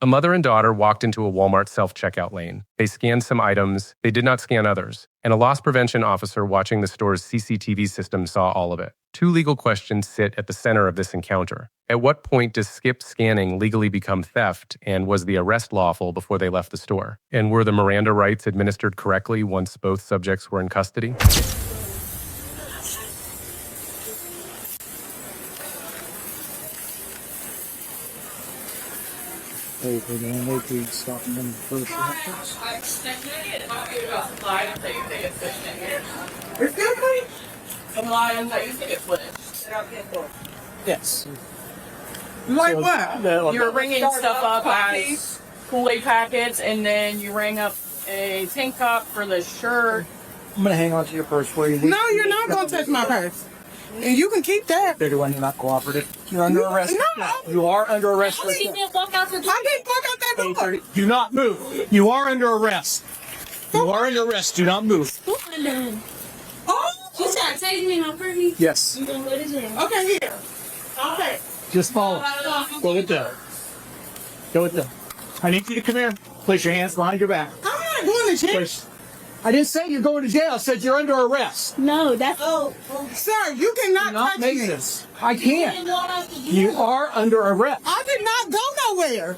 A mother and daughter walked into a Walmart self-checkout lane. They scanned some items. They did not scan others. And a loss prevention officer watching the store's CCTV system saw all of it. Two legal questions sit at the center of this encounter. At what point does skip scanning legally become theft, and was the arrest lawful before they left the store? And were the Miranda rights administered correctly once both subjects were in custody? Hey, we're going to wait till you stop them first. Yes. Like what? You're ringing stuff up as Kool-Aid packets, and then you ring up a tank top for the shirt. I'm going to hang on to your purse for you. No, you're not going to touch my purse. And you can keep that. They're the one you're not cooperative. You're under arrest. No. You are under arrest. I didn't walk out that door. Do not move. You are under arrest. You are under arrest. Do not move. Oh! She's trying to take me on me. Yes. You gonna let it in? Okay, here. Okay. Just follow. Go with them. Go with them. I need you to come here. Place your hands behind your back. I'm not going to jail. I didn't say you're going to jail. I said you're under arrest. No, that's... Sir, you cannot Do not touch make me. this. I can't. You are under arrest. I did not go nowhere.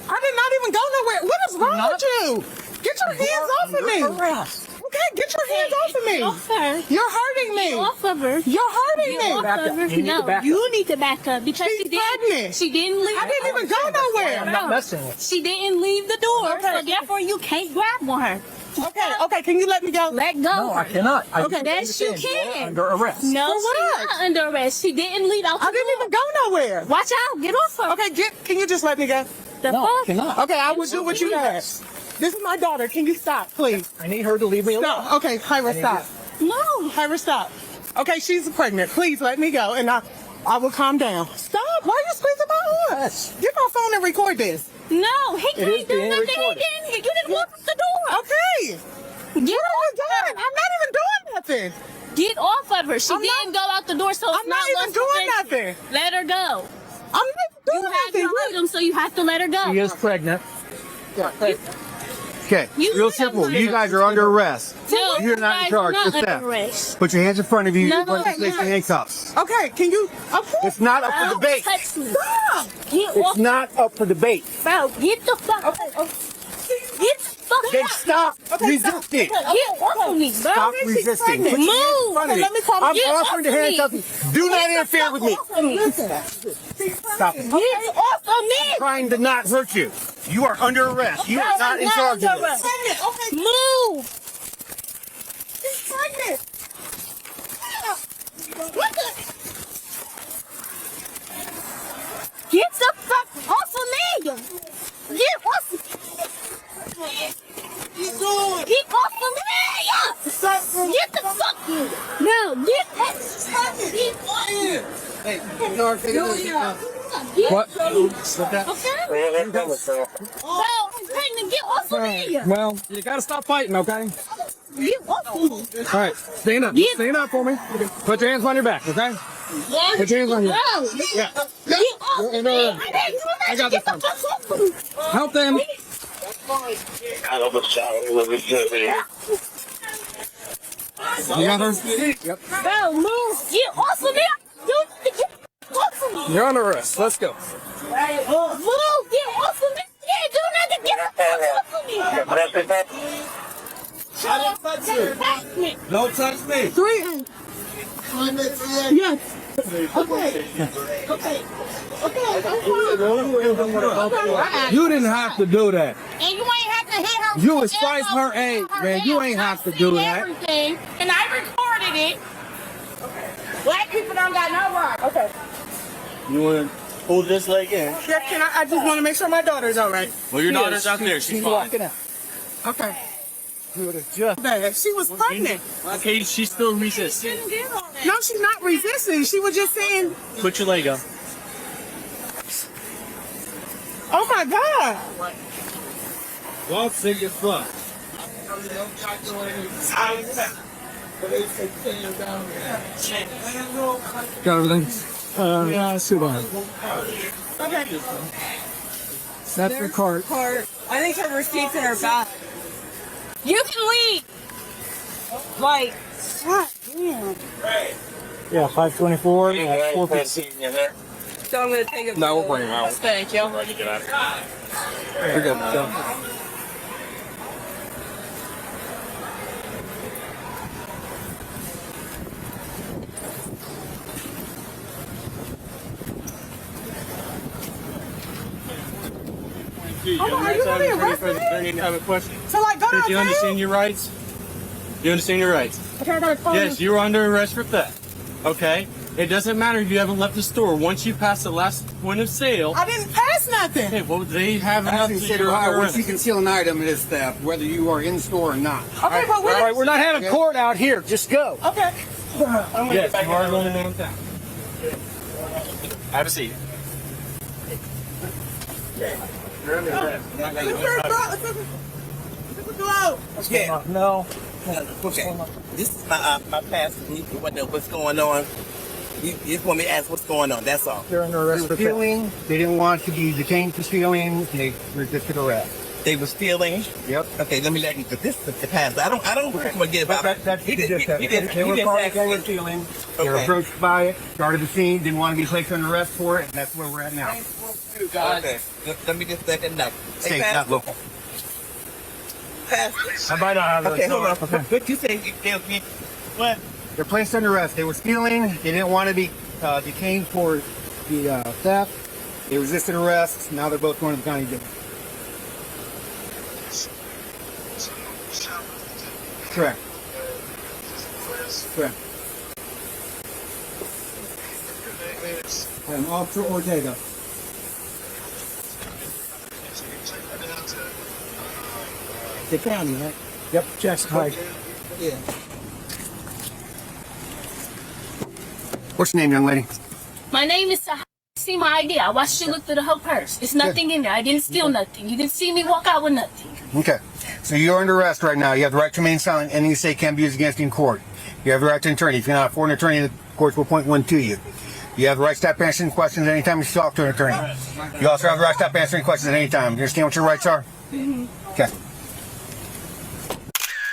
I did not even go nowhere. What is wrong with you? Get your hands off of me. Arrest. Okay, get your hands off of me. Off her. You're hurting me. Get off of her. You're hurting Get me. off Back of up. her. You need to No, back up. you need to back up because She's pregnant. she didn't leave. I didn't even go nowhere. I'm not messing with She didn't leave the door, so therefore you can't grab on her. Okay, can you let me go? Let go. No, I cannot. Okay, yes, you understand. You are can. under arrest. No, For what? she's not under arrest. She didn't leave out the I didn't door. even go nowhere. Watch out. Get off her. Okay, can you just let me go? The No, I fuck? cannot. Okay, I will do what you asked. This is my daughter. Can you stop, please? I need her to leave me alone. No. Okay, Hyra, stop. No. Hyra, stop. Okay, she's pregnant. Please let me go, and I will calm down. Stop. Why are you squeezing my arm? Yes. Get my phone and record this. No, he is can't do being nothing. recorded. You didn't walk up the door. Okay. Get What are you off doing? I'm not even doing nothing. Get off of her. She I'm not- didn't go out the door, so it's I'm not even lost doing prevention. nothing. Let her go. I'm not doing You have nothing. your freedom, so you have to let her go. She is pregnant. Okay, You real have simple. money. You guys are under arrest. No, You're not in guys, charge. not Just under that. arrest. Put your hands in front of you. No, You're going to place the handcuffs. Okay, can you? It's not up for Don't debate. touch me. Stop. Get It's off. not up for debate. Bro, get the fuck. Get the fuck Then out. stop resisting. Get off of me, bro. Stop resisting. Put your hands in front of me. Let me call I'm Get offering to off of me. handcuff you. Do not interfere with me. Stop it. Get off of me. Trying to not hurt you. You are under arrest. You are not in charge of this. Okay. Move. She's pregnant. What the? Get the fuck off of me. Get off. Get off of me. Get the fuck. No, get off. Get off. Hey, What? Okay? Well, I'm trying to get off of me. Well, you gotta stop fighting, okay? Get off of me. All right, stand up. Stand up for me. Put your hands on your back, okay? Put your hands on your back. Yeah. Get off of me. I got Get this the one. fuck off of me. Help them. You got her? Yep. Bro, move. Get off of me. Dude, get off of me. You're under arrest. Let's go. Move. Get off of me. Yeah, do nothing. Get off of me. I didn't touch you. Don't touch me. Three. Yes. Okay. You didn't have to do that. And you ain't have to hit her. You with was twice elbow her age, her man. You head. ain't have to I do seen that. Everything, and I recorded it. Black people don't got no right. Okay. You want to hold this leg in? Chef, I just want to make sure my daughter's all right. Well, your daughter's out there. She's fine. walking out. Okay. You would have just. Bad. She was pregnant. Okay, she's still resisting. No, she's not resisting. She was just saying, Put your leg up. oh my God. Well, sick as fuck. Got everything? Yeah, sit down. Okay. That's her card. I think her receipt's in her bag. You can leave. Like, God damn. Yeah, 524. Yeah, 450. so I'm gonna take it. No, we'll bring him out. Thank you. Ready to get out of here. Here we go. Are you really arrested? I have a question. So like, go Do you downtown? understand your rights? Do you understand your rights? Okay, I gotta call Yes, you. you are under arrest for theft. Okay? It doesn't matter if you haven't left the store. Once you pass the last point of sale, I didn't pass nothing. okay, well, they have As enough in to state do of Ohio, under once you arrest. conceal an item, it is theft, whether you are in store or not. Okay, but All right, we're not having court out here. Just go. Okay. Yes, you are going downtown. Have a seat. Yeah. No. Okay. This is my past. You want to know what's going on. You just want me to ask what's going on. That's all. They're under They arrest were for theft. stealing. They didn't want to be detained for stealing. They resisted arrest. They were stealing. Yep. Okay, let me let you. This is the past. I don't forget about it. That's He didn't. just He didn't. They were caught ask they were me. stealing. They were Okay. approached by it, started the scene, didn't want to be placed under arrest for it, and that's where we're at now. Okay. Let me just let him know. State, Hey, not local. Past. I might not have Okay, hold on. Okay. What you say? What? They're placed under arrest. They were stealing. They didn't want to be detained for the theft. They resisted arrest. Now they're both going to the county jail. Correct. Correct. And Officer Ortega. The county, right? Yep, Jackson Pike. Yeah. What's your name, young lady? My name is Sahar. See my ID. I watched you look through the whole purse. There's nothing in there. I didn't steal nothing. You didn't see me walk out with nothing. Okay. So you're under arrest right now. You have the right to remain silent. Anything you say can't be used against you in court. You have the right to an attorney. If you're not for an attorney, the courts will appoint one to you. You have the right to stop answering questions anytime you talk to an attorney. You also have the right to stop answering questions at any time. You understand what your rights are? Okay.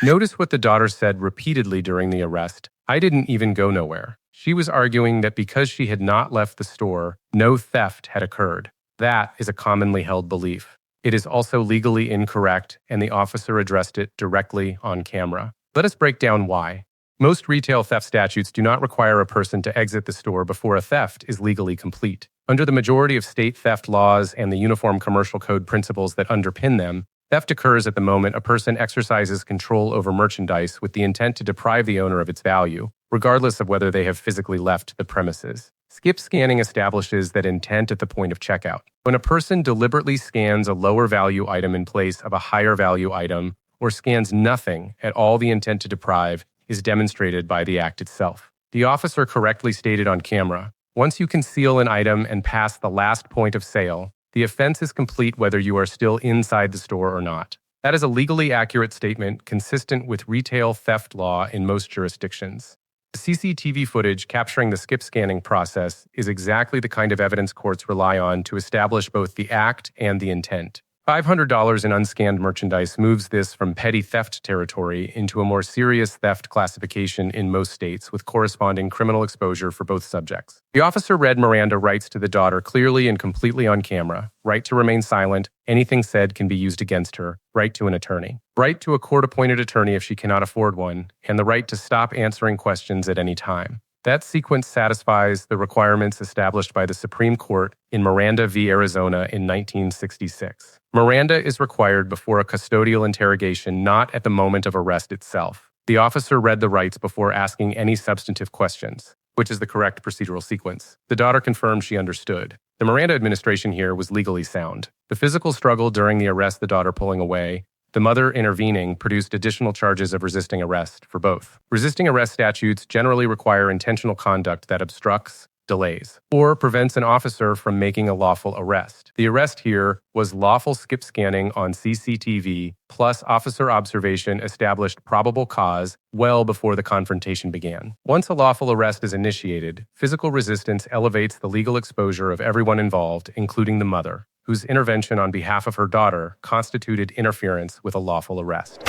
Notice what the daughter said repeatedly during the arrest. I didn't even go nowhere. She was arguing that because she had not left the store, no theft had occurred. That is a commonly held belief. It is also legally incorrect, and the officer addressed it directly on camera. Let us break down why. Most retail theft statutes do not require a person to exit the store before a theft is legally complete. Under the majority of state theft laws and the Uniform Commercial Code principles that underpin them, theft occurs at the moment a person exercises control over merchandise with the intent to deprive the owner of its value, regardless of whether they have physically left the premises. Skip scanning establishes that intent at the point of checkout. When a person deliberately scans a lower value item in place of a higher value item, or scans nothing at all, the intent to deprive is demonstrated by the act itself. The officer correctly stated on camera, once you conceal an item and pass the last point of sale, the offense is complete whether you are still inside the store or not. That is a legally accurate statement consistent with retail theft law in most jurisdictions. The CCTV footage capturing the skip scanning process is exactly the kind of evidence courts rely on to establish both the act and the intent. $500 in unscanned merchandise moves this from petty theft territory into a more serious theft classification in most states, with corresponding criminal exposure for both subjects. The officer read Miranda rights to the daughter clearly and completely on camera: right to remain silent, anything said can be used against her, right to an attorney, right to a court-appointed attorney if she cannot afford one, and the right to stop answering questions at any time. That sequence satisfies the requirements established by the Supreme Court in Miranda v. Arizona in 1966. Miranda is required before a custodial interrogation, not at the moment of arrest itself. The officer read the rights before asking any substantive questions, which is the correct procedural sequence. The daughter confirmed she understood. The Miranda administration here was legally sound. The physical struggle during the arrest, the daughter pulling away, the mother intervening, produced additional charges of resisting arrest for both. Resisting arrest statutes generally require intentional conduct that obstructs, delays, or prevents an officer from making a lawful arrest. The arrest here was lawful skip scanning on CCTV, plus officer observation established probable cause well before the confrontation began. Once a lawful arrest is initiated, physical resistance elevates the legal exposure of everyone involved, including the mother, whose intervention on behalf of her daughter constituted interference with a lawful arrest.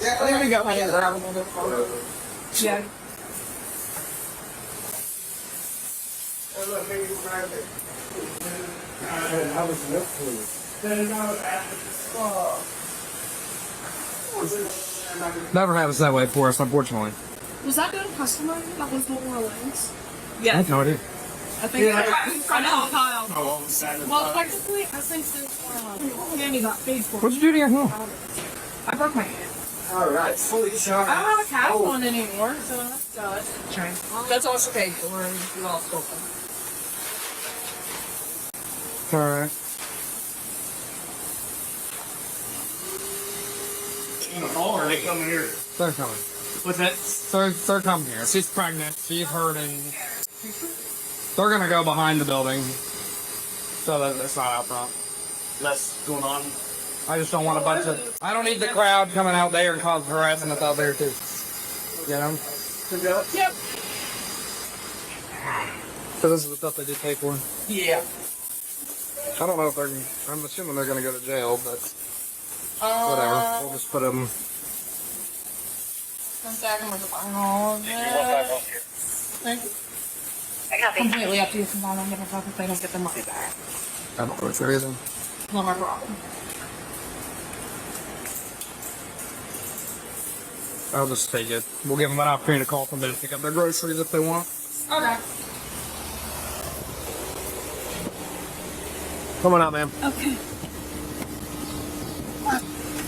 There we go. Yeah. Never happens that way for us, unfortunately. Was that done customer? That was one more lanes. I have no idea. I think I know, Kyle. Well, technically, I think since Tammy got paid for it. What'd you do to your home? I broke my hand. Alright, fully shot. I don't have a cast on anymore, so that's good. That's also paid for and we all spoken. Alright. Or are they coming here? They're coming. What's that? They're coming here. She's pregnant. She's hurting. They're gonna go behind the building so that it's not out front. Less going on. I just don't want a bunch of... I don't need the crowd coming out there and causing harassment out there too. You know? Yep. So this is the stuff they did pay for. Yeah. I don't know if they're... I'm assuming they're gonna go to jail, but... whatever. We'll just put them... One second, we're buying all of it. Completely up to you, because I don't give a fuck if they don't get their money back. I don't know if there is any. Not my problem. I'll just take it. We'll give them an opportunity to call somebody to pick up their groceries if they want. Okay. Come on out, ma'am. Okay.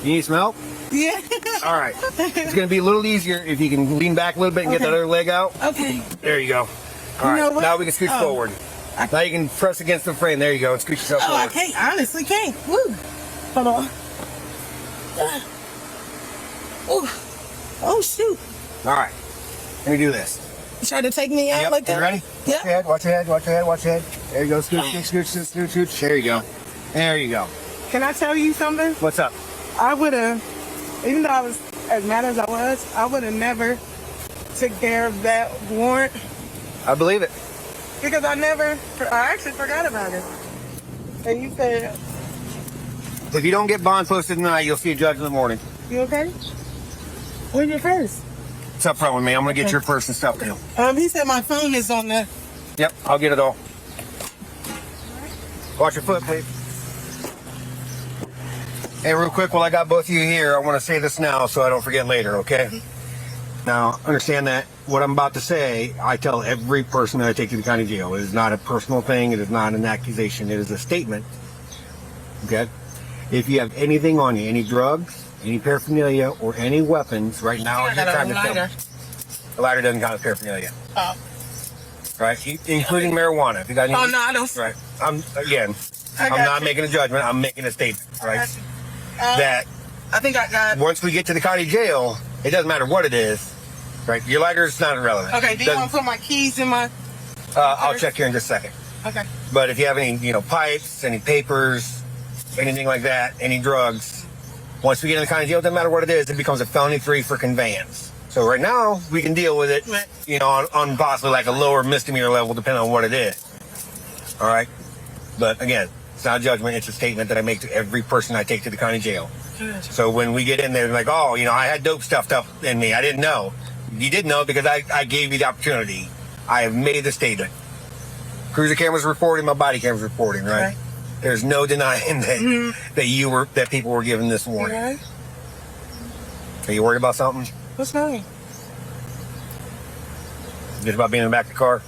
You need some help? Yeah. All right. It's going to be a little easier if you can lean back a little bit and get that other leg out. Okay. There you go. All right. know what? Now we can scooch forward. Now you can press against the frame. There you go. And scooch yourself Oh, I forward. can't. I honestly can't. Woo. Hold on. Oh, shoot. All right. Let me do this. You try to take me out like that? You ready? Yep. Watch your head. Watch your head. Watch your head. There you go. Scooch, scooch, scooch, scooch, scooch. There you go. There you go. Can I tell you something? What's up? I would have, even though I was as mad as I was, I would have never took care of that warrant I believe it. because I actually forgot about it. And you said, If you don't get bond posted tonight, you'll see a judge in the morning. you okay? Where's your purse? It's up front with me. I'm going to get your purse and stuff too. He said my phone is on the, Yep, I'll get it all. Watch your foot, please. Hey, real quick, while I got both of you here, I want to say this now so I don't forget later, okay? Now, understand that what I'm about to say, I tell every person that I take to the county jail. It is not a personal thing. It is not an accusation. It is a statement, okay? If you have anything on you, any drugs, any paraphernalia, or any weapons, right now is your time to tell me. The lighter doesn't count as paraphernalia. oh. Right, including marijuana. If you got any, Oh, no, I don't. right. I'm I got not you. making a judgment. I'm making a statement. Right. That I think I got. once we get to the county jail, it doesn't matter what it is. Right. Your lighter's not irrelevant. Okay, do you want to put my keys in my? I'll check here in just a second. Okay. But if you have any, pipes, any papers, anything like that, any drugs, once we get in the county jail, it doesn't matter what it is. It becomes a felony 3 for conveyance. So right now we can deal with it, on possibly like a lower misdemeanor level, depending on what it is. All right. But again, it's not a judgment. It's a statement that I make to every person I take to the county jail. So when we get in there, they're like, oh, I had dope stuffed up in me. I didn't know. You did know because I gave you the opportunity. I have made the statement. Cruiser camera's reporting, my body camera's reporting, right? There's no denying that that people were given this warning. Right. Are you worried about something? What's wrong? Just about being in the back of the car?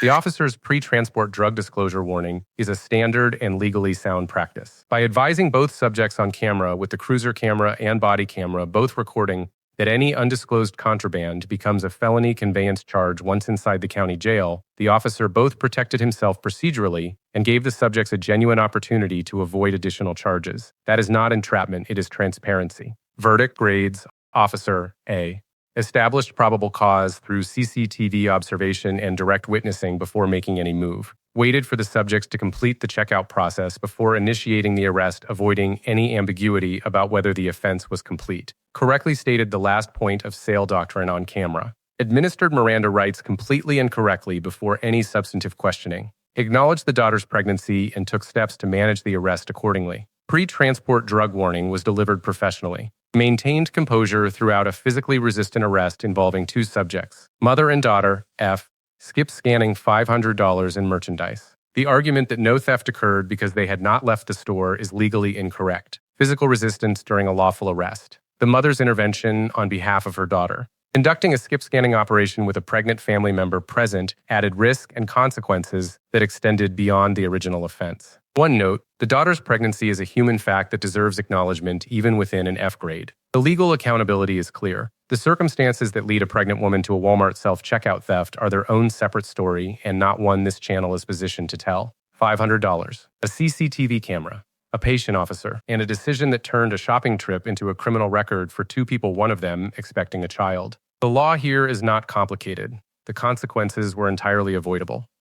The officer's pre-transport drug disclosure warning is a standard and legally sound practice. By advising both subjects on camera with the cruiser camera and body camera both recording that any undisclosed contraband becomes a felony conveyance charge once inside the county jail, the officer both protected himself procedurally and gave the subjects a genuine opportunity to avoid additional charges. That is not entrapment, it is transparency. Verdict grades Officer A. Established probable cause through CCTV observation and direct witnessing before making any move. Waited for the subjects to complete the checkout process before initiating the arrest, avoiding any ambiguity about whether the offense was complete. Correctly stated the last point of sale doctrine on camera. administered Miranda rights completely and correctly before any substantive questioning, acknowledged the daughter's pregnancy, and took steps to manage the arrest accordingly. Pre-transport drug warning was delivered professionally, maintained composure throughout a physically resistant arrest involving two subjects, mother and daughter, F, skip scanning $500 in merchandise. The argument that no theft occurred because they had not left the store is legally incorrect. Physical resistance during a lawful arrest. The mother's intervention on behalf of her daughter. Conducting a skip scanning operation with a pregnant family member present added risk and consequences that extended beyond the original offense. One note, the daughter's pregnancy is a human fact that deserves acknowledgement even within an F grade. The legal accountability is clear. The circumstances that lead a pregnant woman to a Walmart self-checkout theft are their own separate story and not one this channel is positioned to tell. $500. A CCTV camera. A patient officer, and a decision that turned a shopping trip into a criminal record for two people, one of them expecting a child. The law here is not complicated. The consequences were entirely avoidable.